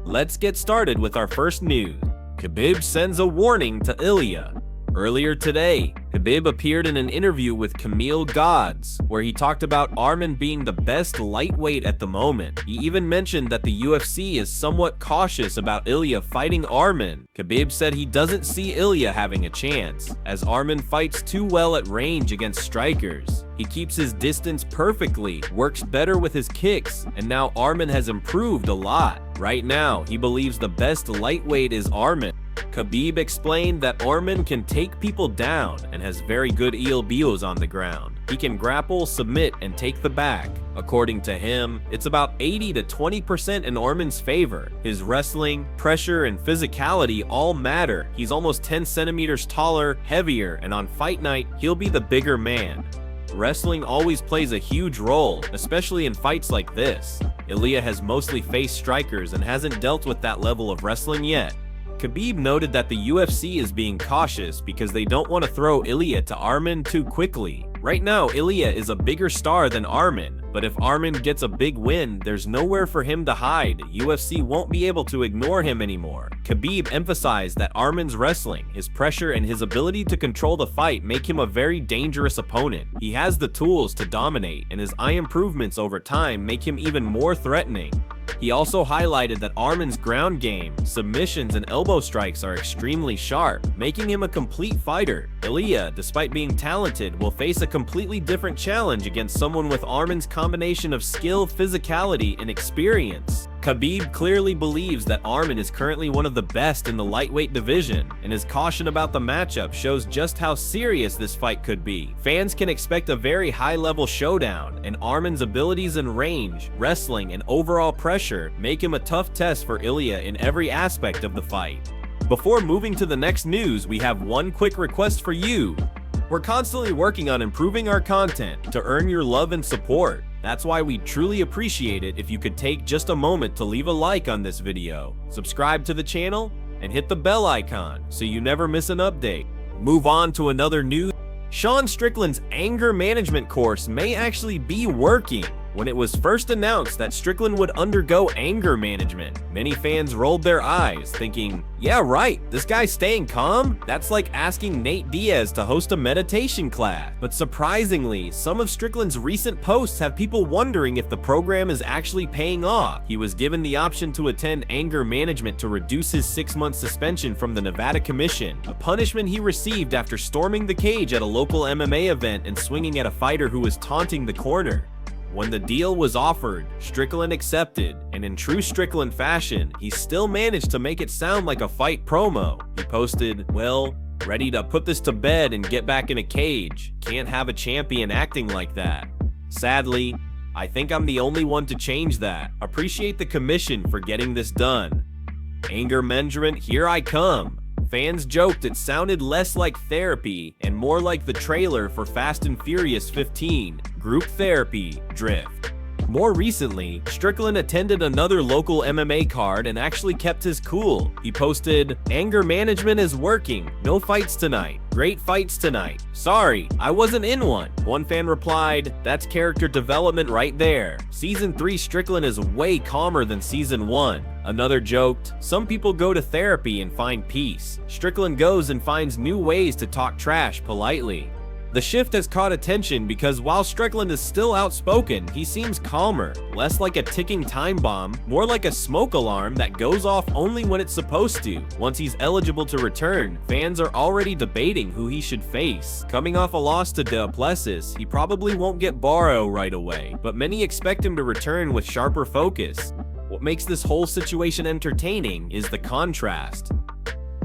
Let's get started with our first news. Khabib sends a warning to Ilia. Earlier today, Khabib appeared in an interview with Camille Gods, where he talked about Arman being the best lightweight at the moment. He even mentioned that the UFC is somewhat cautious about Ilia fighting Arman. Khabib said he doesn't see Ilia having a chance, as Arman fights too well at range against strikers. He keeps his distance perfectly, works better with his kicks, and now Arman has improved a lot. Right now, he believes the best lightweight is Arman. Khabib explained that Arman can take people down and has very good ELBOs on the ground. He can grapple, submit, and take the back. According to him, it's about 80 to 20% in Arman's favor. His wrestling, pressure, and physicality all matter. He's almost 10 centimeters taller, heavier, and on fight night, he'll be the bigger man. Wrestling always plays a huge role, especially in fights like this. Ilia has mostly faced strikers and hasn't dealt with that level of wrestling yet. Khabib noted that the UFC is being cautious because they don't want to throw Ilia to Arman too quickly. Right now, Ilia is a bigger star than Arman, but if Arman gets a big win, there's nowhere for him to hide. UFC won't be able to ignore him anymore. Khabib emphasized that Arman's wrestling, his pressure, and his ability to control the fight make him a very dangerous opponent. He has the tools to dominate, and his eye improvements over time make him even more threatening. He also highlighted that Arman's ground game, submissions, and elbow strikes are extremely sharp, making him a complete fighter. Ilia, despite being talented, will face a completely different challenge against someone with Arman's combination of skill, physicality, and experience. Khabib clearly believes that Arman is currently one of the best in the lightweight division, and his caution about the matchup shows just how serious this fight could be. Fans can expect a very high-level showdown, and Arman's abilities in range, wrestling, and overall pressure make him a tough test for Ilia in every aspect of the fight. Before moving to the next news, we have one quick request for you. We're constantly working on improving our content to earn your love and support. That's why we truly appreciate it if you could take just a moment to leave a like on this video, subscribe to the channel, and hit the bell icon so you never miss an update. Move on to another news. Sean Strickland's anger management course may actually be working. When it was first announced that Strickland would undergo anger management, many fans rolled their eyes, thinking, yeah right, this guy's staying calm? That's like asking Nate Diaz to host a meditation class. But surprisingly, some of Strickland's recent posts have people wondering if the program is actually paying off. He was given the option to attend anger management to reduce his 6-month suspension from the Nevada Commission, a punishment he received after storming the cage at a local MMA event and swinging at a fighter who was taunting the corner. When the deal was offered, Strickland accepted, and in true Strickland fashion, he still managed to make it sound like a fight promo. He posted, well, ready to put this to bed and get back in a cage. Can't have a champion acting like that. Sadly, I think I'm the only one to change that. Appreciate the commission for getting this done. Anger management, here I come. Fans joked it sounded less like therapy and more like the trailer for Fast and Furious 15, Group Therapy, Drift. More recently, Strickland attended another local MMA card and actually kept his cool. He posted, anger management is working, no fights tonight, great fights tonight. Sorry, I wasn't in one. One fan replied, that's character development right there. Season 3 Strickland is way calmer than Season 1. Another joked, some people go to therapy and find peace. Strickland goes and finds new ways to talk trash politely. The shift has caught attention because while Strickland is still outspoken, he seems calmer, less like a ticking time bomb, more like a smoke alarm that goes off only when it's supposed to. Once he's eligible to return, fans are already debating who he should face. Coming off a loss to Du Plessis, he probably won't get Barrow right away, but many expect him to return with sharper focus. What makes this whole situation entertaining is the contrast.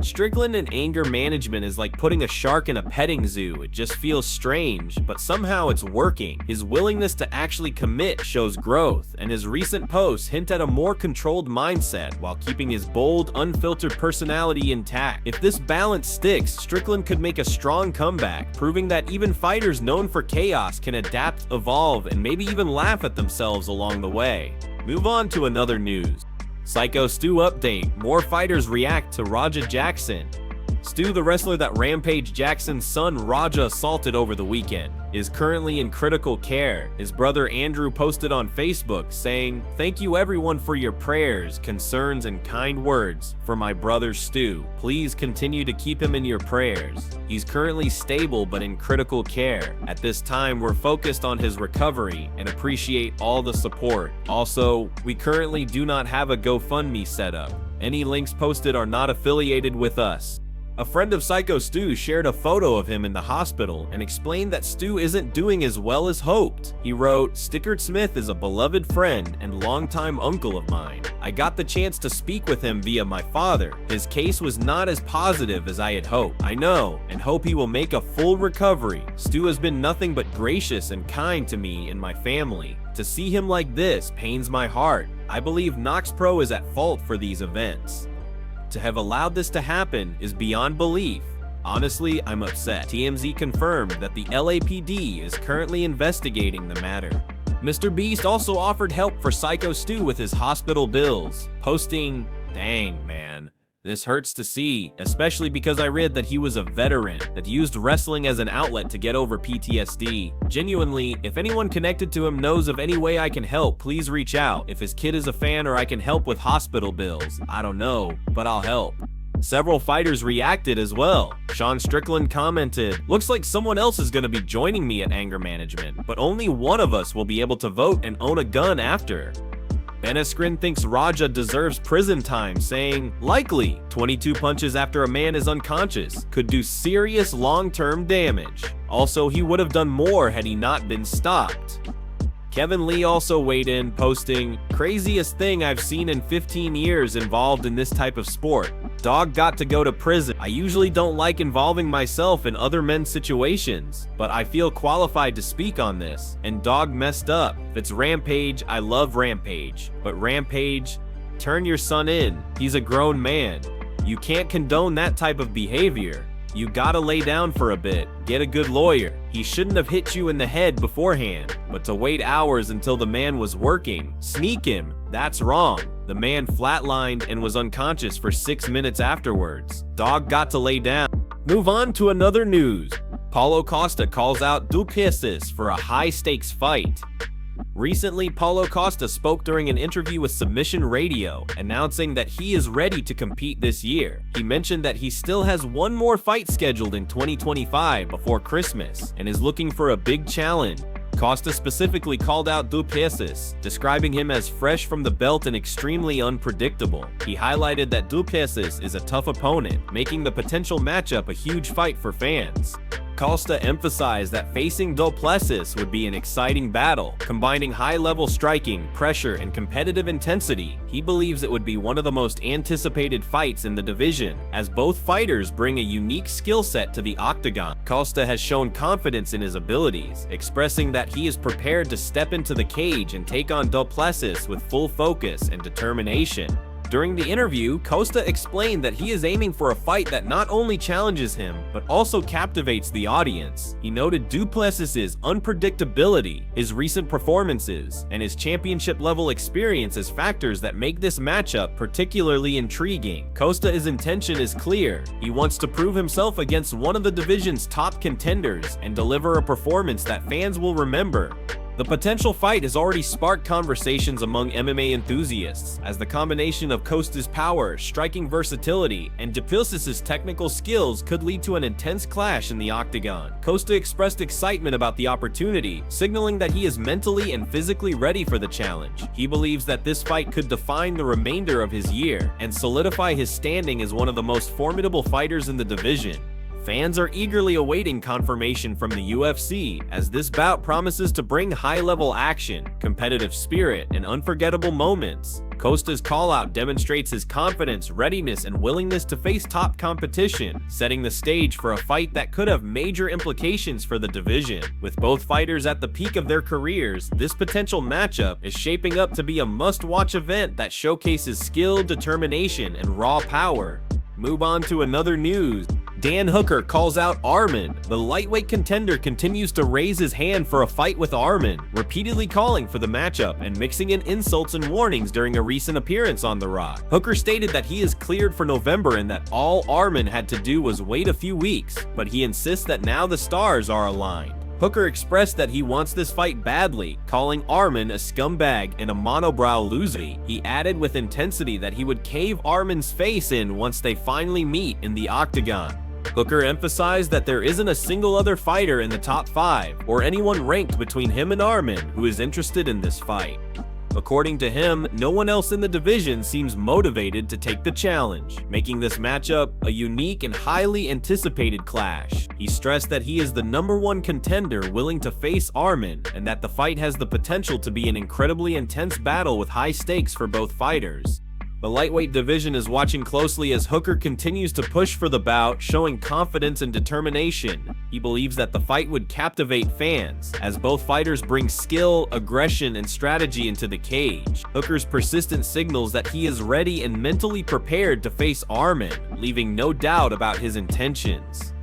Strickland and anger management is like putting a shark in a petting zoo. It just feels strange, but somehow it's working. His willingness to actually commit shows growth, and his recent posts hint at a more controlled mindset while keeping his bold, unfiltered personality intact. If this balance sticks, Strickland could make a strong comeback, proving that even fighters known for chaos can adapt, evolve, and maybe even laugh at themselves along the way. Move on to another news. Psycho Stu update, more fighters react to Raja Jackson. Stu, the wrestler that Rampage Jackson's son Raja assaulted over the weekend, is currently in critical care. His brother Andrew posted on Facebook saying, "Thank you everyone for your prayers, concerns, and kind words for my brother Stu. Please continue to keep him in your prayers. He's currently stable but in critical care. At this time, we're focused on his recovery and appreciate all the support. Also, we currently do not have a GoFundMe set up. Any links posted are not affiliated with us." A friend of Psycho Stu shared a photo of him in the hospital and explained that Stu isn't doing as well as hoped. He wrote, "Stickard Smith is a beloved friend and longtime uncle of mine. I got the chance to speak with him via my father. His case was not as positive as I had hoped. I know and hope he will make a full recovery. Stu has been nothing but gracious and kind to me and my family. To see him like this pains my heart. I believe Nox Pro is at fault for these events. To have allowed this to happen is beyond belief. Honestly, I'm upset." TMZ confirmed that the LAPD is currently investigating the matter. Mr. Beast also offered help for Psycho Stu with his hospital bills, posting, "Dang, man. This hurts to see, especially because I read that he was a veteran that used wrestling as an outlet to get over PTSD. Genuinely, if anyone connected to him knows of any way I can help, please reach out. If his kid is a fan or I can help with hospital bills, I don't know, but I'll help." Several fighters reacted as well. Sean Strickland commented, "Looks like someone else is going to be joining me at anger management, but only one of us will be able to vote and own a gun after." Ben Askren thinks Raja deserves prison time, saying, "Likely, 22 punches after a man is unconscious could do serious long-term damage. Also, he would have done more had he not been stopped." Kevin Lee also weighed in, posting, "Craziest thing I've seen in 15 years involved in this type of sport. Dog got to go to prison. I usually don't like involving myself in other men's situations, but I feel qualified to speak on this, and Dog messed up. If it's Rampage, I love Rampage, but Rampage, turn your son in. He's a grown man. You can't condone that type of behavior. You gotta lay down for a bit, get a good lawyer. He shouldn't have hit you in the head beforehand, but to wait hours until the man was working, sneak him, that's wrong. The man flatlined and was unconscious for 6 minutes afterwards. Dog got to lay down." Move on to another news. Paulo Costa calls out Dricus for a high-stakes fight. Recently, Paulo Costa spoke during an interview with Submission Radio, announcing that he is ready to compete this year. He mentioned that he still has one more fight scheduled in 2025 before Christmas, and is looking for a big challenge. Costa specifically called out Dricus, describing him as fresh from the belt and extremely unpredictable. He highlighted that Dricus is a tough opponent, making the potential matchup a huge fight for fans. Costa emphasized that facing Duplessis would be an exciting battle, combining high-level striking, pressure, and competitive intensity. He believes it would be one of the most anticipated fights in the division, as both fighters bring a unique skill set to the octagon. Costa has shown confidence in his abilities, expressing that he is prepared to step into the cage and take on Duplessis with full focus and determination. During the interview, Costa explained that he is aiming for a fight that not only challenges him, but also captivates the audience. He noted Duplessis' unpredictability, his recent performances, and his championship-level experience as factors that make this matchup particularly intriguing. Costa's intention is clear. He wants to prove himself against one of the division's top contenders and deliver a performance that fans will remember. The potential fight has already sparked conversations among MMA enthusiasts, as the combination of Costa's power, striking versatility, and Duplessis' technical skills could lead to an intense clash in the octagon. Costa expressed excitement about the opportunity, signaling that he is mentally and physically ready for the challenge. He believes that this fight could define the remainder of his year and solidify his standing as one of the most formidable fighters in the division. Fans are eagerly awaiting confirmation from the UFC, as this bout promises to bring high-level action, competitive spirit, and unforgettable moments. Costa's call-out demonstrates his confidence, readiness, and willingness to face top competition, setting the stage for a fight that could have major implications for the division. With both fighters at the peak of their careers, this potential matchup is shaping up to be a must-watch event that showcases skill, determination, and raw power. Move on to another news. Dan Hooker calls out Arman. The lightweight contender continues to raise his hand for a fight with Arman, repeatedly calling for the matchup and mixing in insults and warnings during a recent appearance on The Rock. Hooker stated that he is cleared for November and that all Arman had to do was wait a few weeks, but he insists that now the stars are aligned. Hooker expressed that he wants this fight badly, calling Arman a scumbag and a monobrow loser. He added with intensity that he would cave Arman's face in once they finally meet in the octagon. Hooker emphasized that there isn't a single other fighter in the top 5 or anyone ranked between him and Arman who is interested in this fight. According to him, no one else in the division seems motivated to take the challenge, making this matchup a unique and highly anticipated clash. He stressed that he is the #1 contender willing to face Arman and that the fight has the potential to be an incredibly intense battle with high stakes for both fighters. The lightweight division is watching closely as Hooker continues to push for the bout, showing confidence and determination. He believes that the fight would captivate fans, as both fighters bring skill, aggression, and strategy into the cage. Hooker's persistent signals that he is ready and mentally prepared to face Arman, leaving no doubt about his intentions.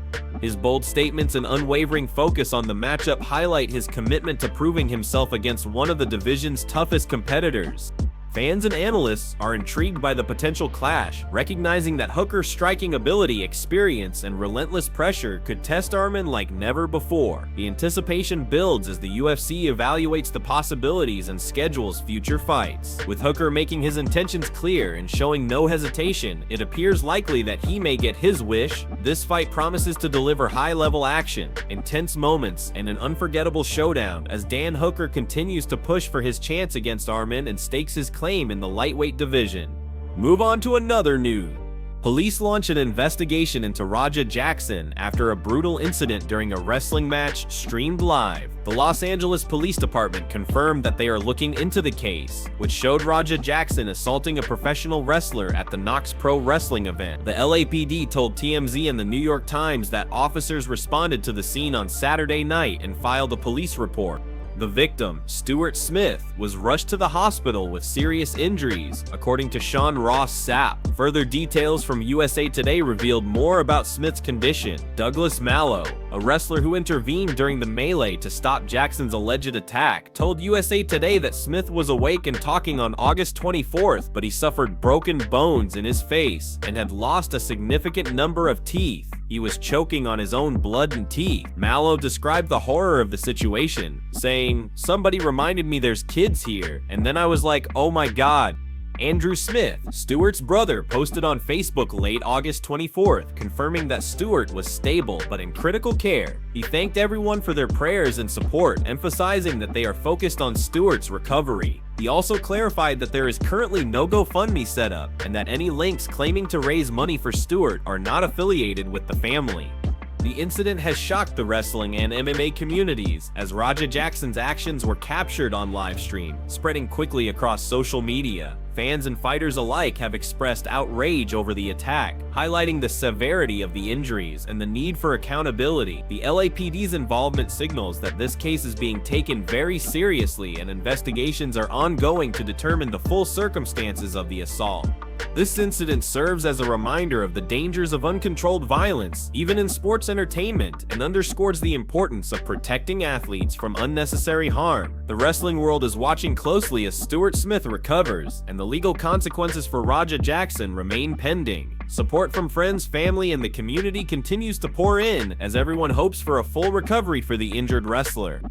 His bold statements and unwavering focus on the matchup highlight his commitment to proving himself against one of the division's toughest competitors. Fans and analysts are intrigued by the potential clash, recognizing that Hooker's striking ability, experience, and relentless pressure could test Arman like never before. The anticipation builds as the UFC evaluates the possibilities and schedules future fights. With Hooker making his intentions clear and showing no hesitation, it appears likely that he may get his wish. This fight promises to deliver high-level action, intense moments, and an unforgettable showdown as Dan Hooker continues to push for his chance against Arman and stakes his claim in the lightweight division. Move on to another news. Police launch an investigation into Raja Jackson after a brutal incident during a wrestling match streamed live. The Los Angeles Police Department confirmed that they are looking into the case, which showed Raja Jackson assaulting a professional wrestler at the Knox Pro Wrestling event. The LAPD told TMZ and the New York Times that officers responded to the scene on Saturday night and filed a police report. The victim, Stuart Smith, was rushed to the hospital with serious injuries, according to Sean Ross Sapp. Further details from USA Today revealed more about Smith's condition. Douglas Mallow, a wrestler who intervened during the melee to stop Jackson's alleged attack, told USA Today that Smith was awake and talking on August 24th, but he suffered broken bones in his face and had lost a significant number of teeth. He was choking on his own blood and teeth. Mallow described the horror of the situation, saying, "Somebody reminded me there's kids here, and then I was like, oh my god." Andrew Smith, Stewart's brother, posted on Facebook late August 24th, confirming that Stewart was stable but in critical care. He thanked everyone for their prayers and support, emphasizing that they are focused on Stewart's recovery. He also clarified that there is currently no GoFundMe set up, and that any links claiming to raise money for Stewart are not affiliated with the family. The incident has shocked the wrestling and MMA communities, as Raja Jackson's actions were captured on livestream, spreading quickly across social media. Fans and fighters alike have expressed outrage over the attack, highlighting the severity of the injuries and the need for accountability. The LAPD's involvement signals that this case is being taken very seriously and investigations are ongoing to determine the full circumstances of the assault. This incident serves as a reminder of the dangers of uncontrolled violence, even in sports entertainment, and underscores the importance of protecting athletes from unnecessary harm. The wrestling world is watching closely as Stuart Smith recovers, and the legal consequences for Raja Jackson remain pending. Support from friends, family, and the community continues to pour in as everyone hopes for a full recovery for the injured wrestler.